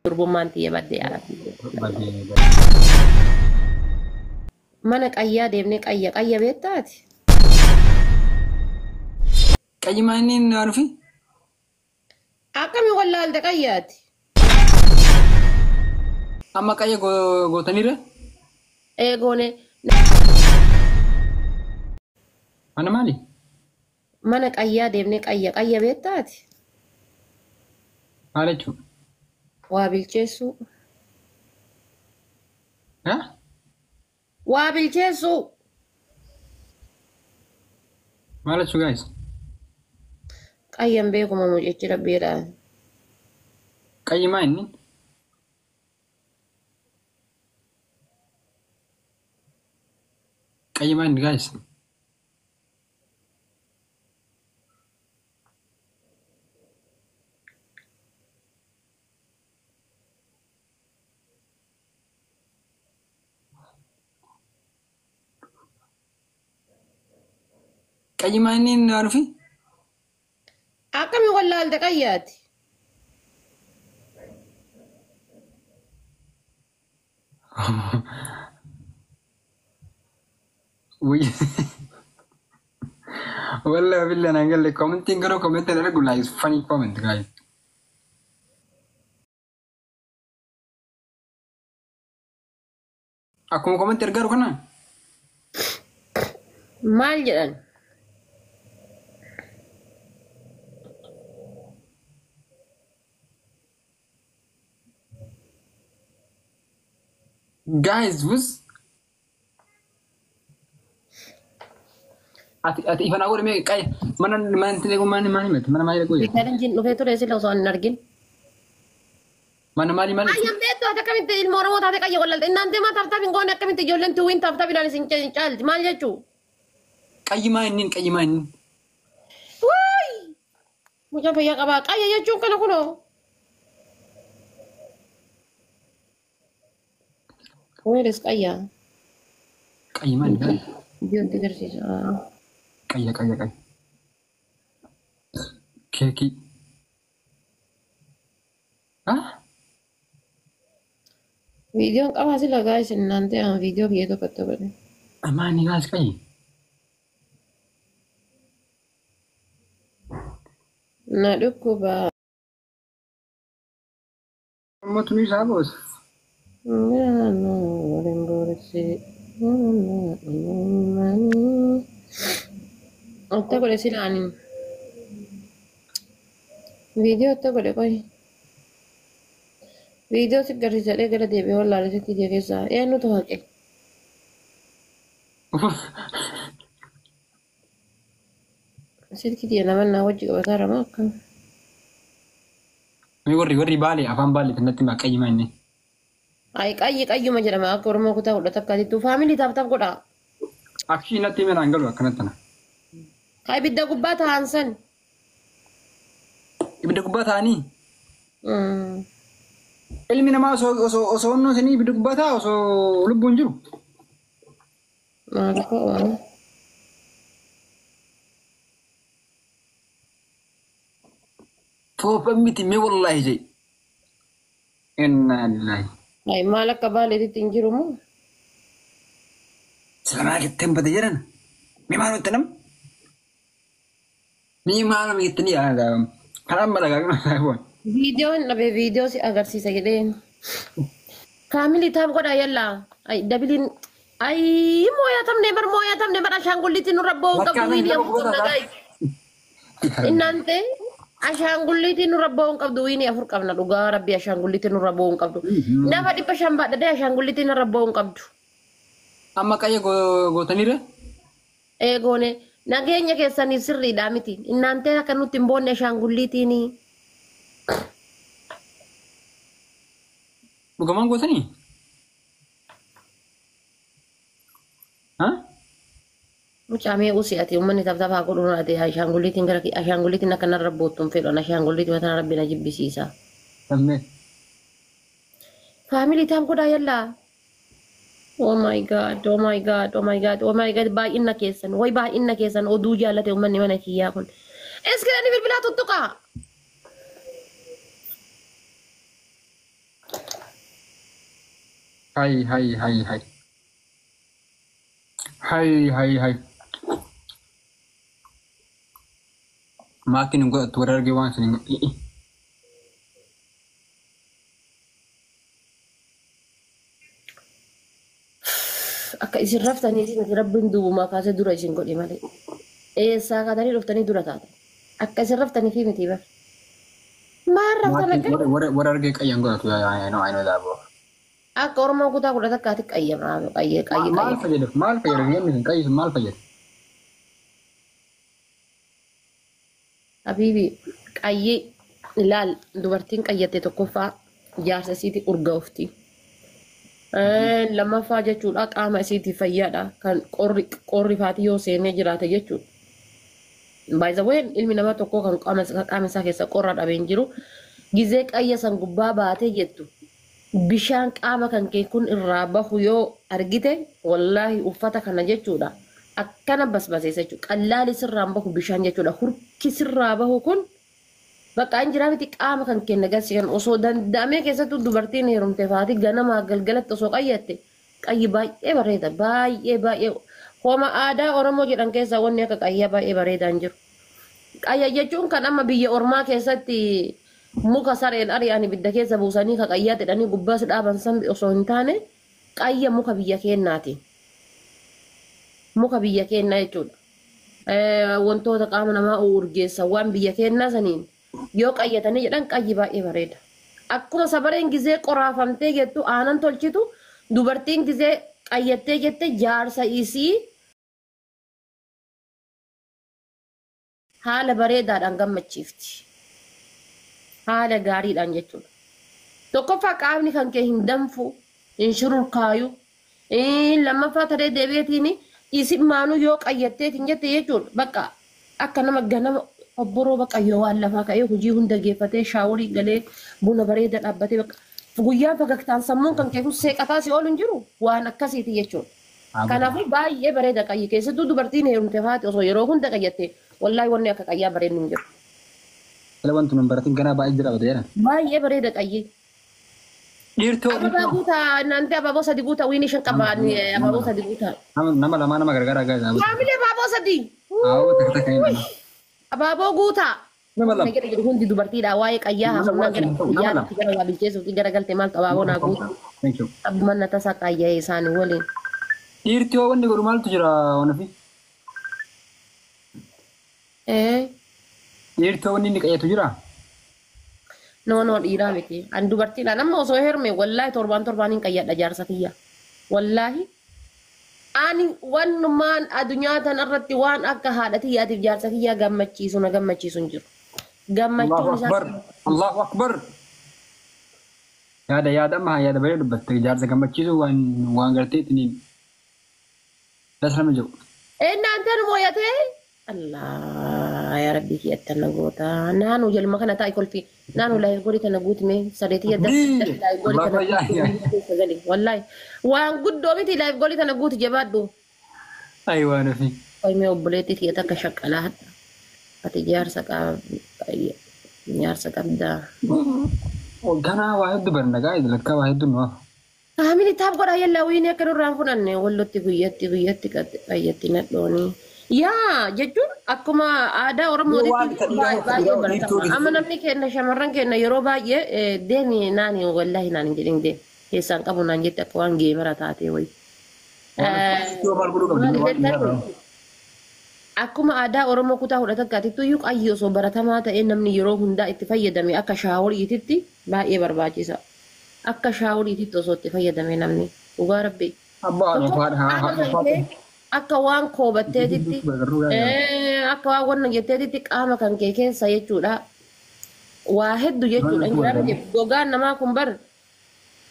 Turbummaantii yaabadde yaa. Badee. Mana qayyaa deemnee qayya beektaati. Qayyimaa inni naa dhufi? Akkami wallaalta qayyaati? Amma qayya gootaniire? Eegoone. Mana maali? Mana qayyaa deemnee qayya beektaati. Maal jechuudha? Waa bilcheessuu. Haa? Waa bilcheessuu. Maal jechuudha guys? Qayyan beekuma mucichi rabbiidhaan. Qayyimaa inni? Qayyimaa inni guys? Qayyimaa inni naa dhufi? Akkami wallaalta qayyaati? Wait. Wallah billah nangalle commenting karo comment ada gula is funny comment guys. Aku mau comment ergaru kana? Maal jedhan? Guys, was ati ifan aku demi kayak mana tidak mana met mana mali aku ya Bikaaleen jin dhufee ture sila osoo hin argin. mana mali Ayyan beektu ati akkamitti ilma Oromoo taate qayya wallaalta. Innaantee maa taaptaaf hin goone akkamitti ijoolleen tuwwiin taaptaafidhaan isin caalti. Maal jechuu? qayyimaa inni Waay! Mucaa fayyaa qabaa. Qayya jechuun kana kunoo. Where's qayya? qayyimaa inni Biyyoon itti agarsiisa. qayya keki ah Viidiyoon qabaa sila gaa'is innaantee aan viidiyoo biyyee tokkotti godhe. amani guys qayyi Na dhukkuba. mau tulis sabos Waliin booresse. Otta godhe silaanin. Viidiyoo otta godhe qoy. Viidiyoo si garsiisadhee gara deebi'ee wallaalee sitti ijee keessaa eenyutu haqe? Silki diya namannaa wajji qabataa ramaa akkam. warri bale afan bale tanatti ma qayyimaa inni Ay qayyuma jedhama akka Oromoo kutaa fudhata akkaatittuu faamilii taaptaaf godhaa. akshi natti mena angalu akkanatana Haa ibidda gubbaa ta'an san. ibidda gubbaa ta'anii ilmi namaa osoo onnoo isinii ibidda gubbaa ta'a osoo lubbuun jiru Maal ka'u? Toofa miti mee wallahi jee inna lillahi Ay maal akka baaleetitti hin jiru moo? Selama kita tempat jalan, memang tenam, memang kita ni ada, kalam balaga kan apa? Viidiyoo si agarsiisa jedheen. Faamilii taap godhaa yallaa. Ay dabiliin. Ay mooyaatamne bar ashaangulliitti nurra bo'uun qabdu wiinii afur qabna gaa'e. Innaante ashaangulliitti nurra bo'uun qabdu wiinii afur qabna dhugaa rabbi ashaangulliitti nurra bo'uun qabdu. Nafa 500 baadhadhee ashaangulliitti nurra bo'uun qabdu. Amma kaya gootanire? Eegoone nageenya keessaniif sirriidhaa miti. Innaante akka nutti hin boonne ashaangulliittiini. Dhugamaan gootanii? Haa? Mucamee usiati uummanni taphataa godhuun ati ashaangulliitiin akka narra boottuun fedhan ashaangulliitii mataa rabbi na jibbisiisa. Sammee. Faamilii taam godhaa yallaa. Oh my god, oh my god, oh my god, oh my god, baay'inna keessan oduu jaallate uummanni mana kiyyaa kun. Eskiranii bilbilaa tuttuqaa. Hai, hai, hai, hai. Hai, hai, hai. Makin enggak tuh lagi wang sini. Akka isin raftaniiti nuti rabbiin duubumaa kaasee dura isin godhe malee. Eessaa kaatanii dhuftanii dura taata. Akka isin raftanii fi miti bar. Maal raftan Makin akka? what are gay yang tuh ya I know that bro. Akka Oromoo kutaa kudha takkaatti qayyamaa qayyee Mal fajar ya nih kayak mal fajar. Habiibi qayyee ilaal dubartiin qayyatte tokkoffaa jaarsa isiiti urgaa'ufti. Lammaffaa jechuudha qaama isiiti fayyaadha kan qorri faatii yoo seenee jiraate jechuudha. By the way ilmi namaa tokko kan qaama isaa keessa qorra dhabeen jiru gizee qayya san gubbaa baatee jettu bishaan qaama kan kee kun irraa bahu yoo argite wallaahi uffata kana jechuudha akkana basbaseessa jechuudha qallaali sirraan bahu bishaan jechuudha hurki sirraa bahu kun bakka hin jiraa miti qaama kan kee nagarsiisan osoo danda'amee keessattuu dubartiin heerumte faati ganamaa galgalatti osoo qayyatte qayyi baay'ee bareeda baay'ee Homa aadaa Oromoo jedhan keessaa wanni akka qayyaa baay'ee bareedaan jiru. Qayya jechuun kan amma biyya Ormaa keessatti muka sareen ari'an ibidda keessa buusanii ka qayyaa jedhanii gubbaas dhaaban san osoo hin taane qayya muka biyya keenyaati. Muka biyya keenyaa jechuudha. Wantoota qaama namaa urgeessa waan biyya keenyaa saniin yoo qayyatanii jedhan qayyi baay'ee bareeda. Akkuma sabareen gizee qoraafamtee jettu aanan tolchitu dubartiin gizee qayyattee jette jaarsa isii haala bareedaadhaan gammachiifti. Haala gaariidhaan jechuudha. Tokkoffaa qaamni kan kee hin danfu, hin shururkaayu. Lammaffaa taree deebiitiin isin maanuu yoo qayyatteetiin jette jechuudha. Bakka akka nama ganama obboroo bakka yoo waan lafaa ka'ee hojii hunda geeffatee shaaworii galee buna bareeda dhaabbatee bakka guyyaa fagaktaan sammuun kan kee kun seeqataa si oolu hin jiru waan akkasiiti jechuudha. Kanaafuu baay'ee bareeda qayyi keessattuu dubartiin heerumte faati osoo yeroo hunda qayyatte wallaahi wanni akka qayyaa bareednu hin jiru. Wanti nun baratin ganaa baay'ee jira bateera. Baay'ee bareeda qayyi. Dhiirtoo. Ababaa guutaa naante ababoo sadi guutaa wiini shan qabaan ababoo sadi guutaa. Nama lamaa nama gargaaraa gaazaa. Maamile ababoo sadi. Ababoo guutaa. Nama lama. Hundi dubartiidha waa'ee qayyaa haasofnaa gara waa bilcheessuutti gara galtee maaltu ababoo naa guuta. Abbuman na tasaa qayyee isaanii waliin. Dhiirtoo wanni godhu maaltu jira wanafi? Dhiirtoo wanni inni qayyatu jira? No dhiiraa miti. An dubartiidha nama osoo herme wallaahi torbaan hin qayyadha jaarsa kiyya. Wallaahi. Ani wanumaan addunyaa tanarratti waan akka haadha kiyyaatiif jaarsa kiyyaa gammachiisu na gammachiisu hin jiru. Gammachuun isaa. Allahu akbar. Yaada amma yaada baay'ee dubbatte jaarsa gammachiisu waan garteetiin dasrama jiru. Naanteen mooyatee. Allah ya Rabbi kiyyatta nagoota. Naanuu jalma kana taa'e kolfi. Naanuu laayif godhi kana guutime sadeetii yadda laayif godhi kana guutime. Wallaahi. Waan guddoo miti laayif godhi kana guuti jabaadhu. Ayi waan ofi. Qoymee obboleettii kiyya takka shaqqalaa hadha. Ati jaarsa qabdaa. Ganaa waa hedduu barnagaa lakkaa waa hedduu nuuf. Amini taap godhaa yallaa wiini akka nurraan fudhanne wallotti guyyatti qayyatti nadhoonii. Yaa jechuun akkuma aadaa Oromootti baay'ee baratama. Amma namni kenna shamarran kenna yeroo baay'ee deemi naani wallaahi naan hin jedhin deemi. Keessaan qabu naan jette akka waan geemara taatee wayi. Akkuma aadaa Oromoo kutaa kudha takkaatittu iyyuu qayyii osoo baratamaa ta'ee namni yeroo hundaa itti fayyadame akka shaaworiititti baay'ee barbaachisa. Akka shaaworiititti osoo itti fayyadame namni dhugaa rabbi. Akka waan koobatteetitti akka waan wannan jetteetitti qaama kan kee keessa jechuudha. Waa hedduu jechuudha. Gogaan namaa kun bar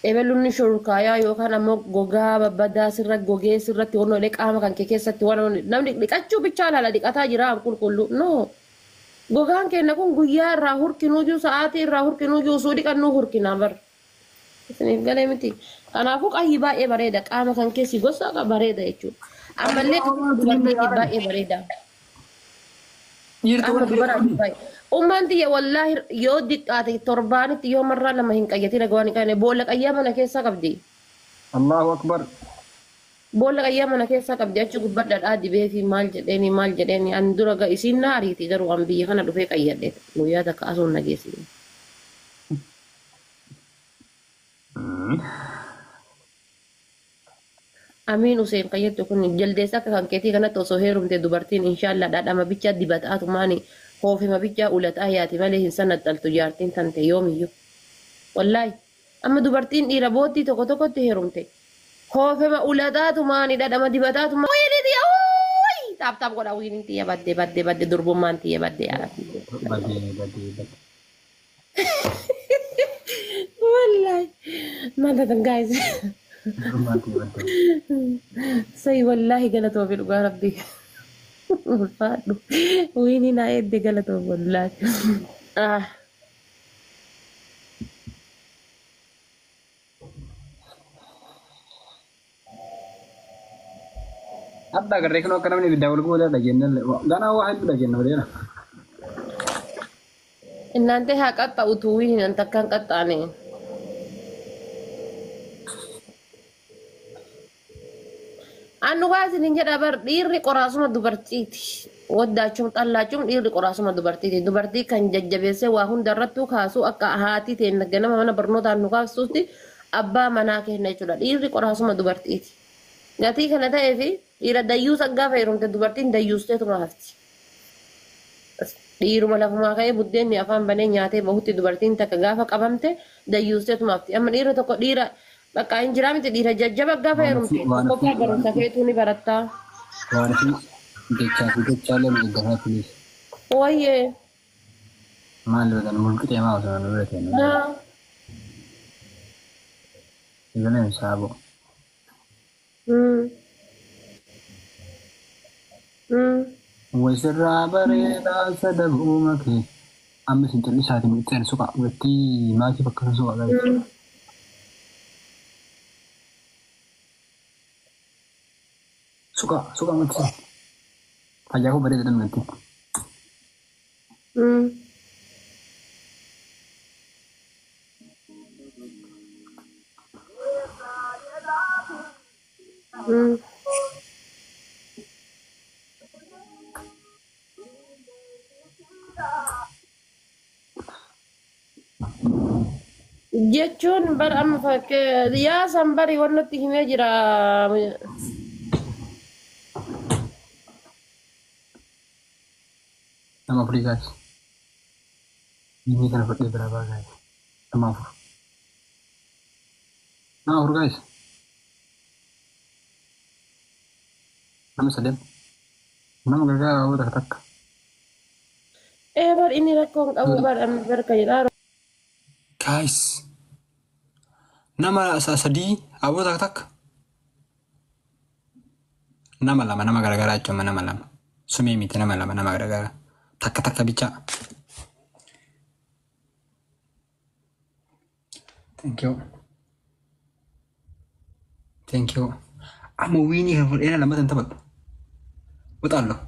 ebeluun shurkaayaa yookaan ammoo gogaa babbadaa sirra gogee sirratti wannoodhe qaama kan kee keessatti waan namni dhiqachuu bichaa laala dhiqataa jira qulqullu no gogaan keenya kun guyyaa irraa hurkinuujuu sa'aatii irraa hurkinuujuu osoo dhiqannuu hurkinaa bar isiniif galee miti kanaafuu qayyii baay'ee bareeda qaama kan keessi gosa bareeda jechuudha ammallee dubartii baay'ee bareeda qaama dubara baay'ee umman dia wallahi yo diqqaate torbaanitti yoo marraa lama hin qayyatin gawaan qaane boolla qayyaa mana keessa qabdi Allahu Akbar. Boolla qayyaa mana keessaa qabdi achi gubbadhaadhaa dibee fi maal jedheeni an dura isiin na ariiti garuu an biyya kana dhufee qayyadhe guyyaa takka asuun nageessine. Amiin Hussein qayyattu kun jaldeessa akka kan keetii kanatti osoo heerumte dubartiin inshaallah dhadhama bichaa dibataatu maani hoofima bichaa ulataa yaati malee hin sanadhaltu jaartiin tante yoomiyyuu. Wallaahi amma dubartiin dhiira boottii tokko tokkotti heerumte. Hoofima ulataatu maani dhadhama dibataatu maani. Wiinii tiyya wuuyi taap godha wiinii tiyya baddee durbummaan tiyya baddee yaadatti. Badee. Wallaahi maanta tangaayis. Say wallahi galatoo fi dhugaa rabbii. Ulfaadhu wiinii naa eedde galatoo wallaahi. Adda agarree kan akka namni ibiddaa wal gootee dhageenya ganaa waa hedduu dhageenya bareeda. Innante haa qaxxa'u tuuwiin hin takkaan qaxxaane. Anu kaasin jedha bar dhiirri qoraasuma dubartiiti. Waddaachuun xallaachuun dhiirri qoraasuma dubartiiti. Dubartii kan jajjabeessee waa hundarrattuu kaasuu akka haati ta'e ganama mana barnootaan nu kaasuutti abbaa manaa kenna jechuudha. Dhiirri qoraasuma dubartiiti. Gatii kana ta'ee fi dhiira dayyuusa gaafa heerumte dubartiin dayyuusteetuma hafti. Dhiiruma lafumaa ka'ee buddeenni afaan banee nyaatee bahutti dubartiin takka gaafa qabamte dayyuusteetuma hafti. Amma dhiira tokko dhiira bakka hin jiraa miti dhiira jajjaba gaafa heerumte qophii barumsa feetuu ni barattaa. Waan fi jechaa lama eeggataa tulis. Wayyee. Maal lolan mulqixee maa osoo nu bira ta'e. Eegaleen saaboo. Wasirraa bareedaa sadabuu makee amma isin calli isaatiin miidhagina suqa wettii maatii bakka suqa galee. Suka macam aja aku beri dalam nanti. Jechuun bar amma fakkee yaa sanbari wanti himee jira. Nama free guys. Ini kan pakai berapa guys? Nama guys. Nama sedem. Nama gara-gara aku tak. Bar ini rakong kamu bar am berkaitan. Guys. Nama sedih, aku tak. Nama lama, nama gara-gara cuma nama lama. Sumi miti nama lama, nama gara-gara. Takka bica. Thank you. Amo Winnie kan fulena lama tanta bag. Betul loh.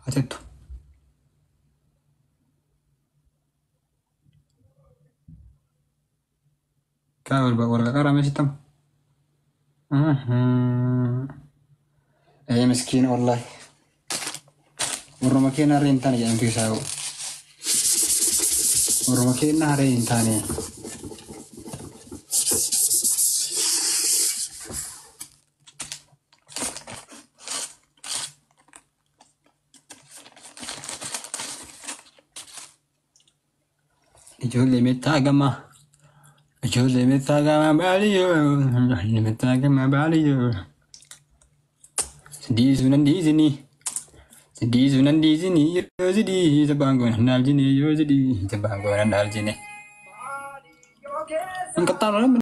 Aja tuh. Kau berbaur kakak ramai sitam. Miskin Allah. Orang makin hari intan yang pisau. Orang makin hari intan ni. Ijoollee meettaa gama baaliyyoo. Ijoollee meettaa gama baaliyyoo. Diisunan diisini. Diisunan diisini yoo zidi sabaangoon naal jine yoo zidi sabaangoon naal jine. Angkat tangan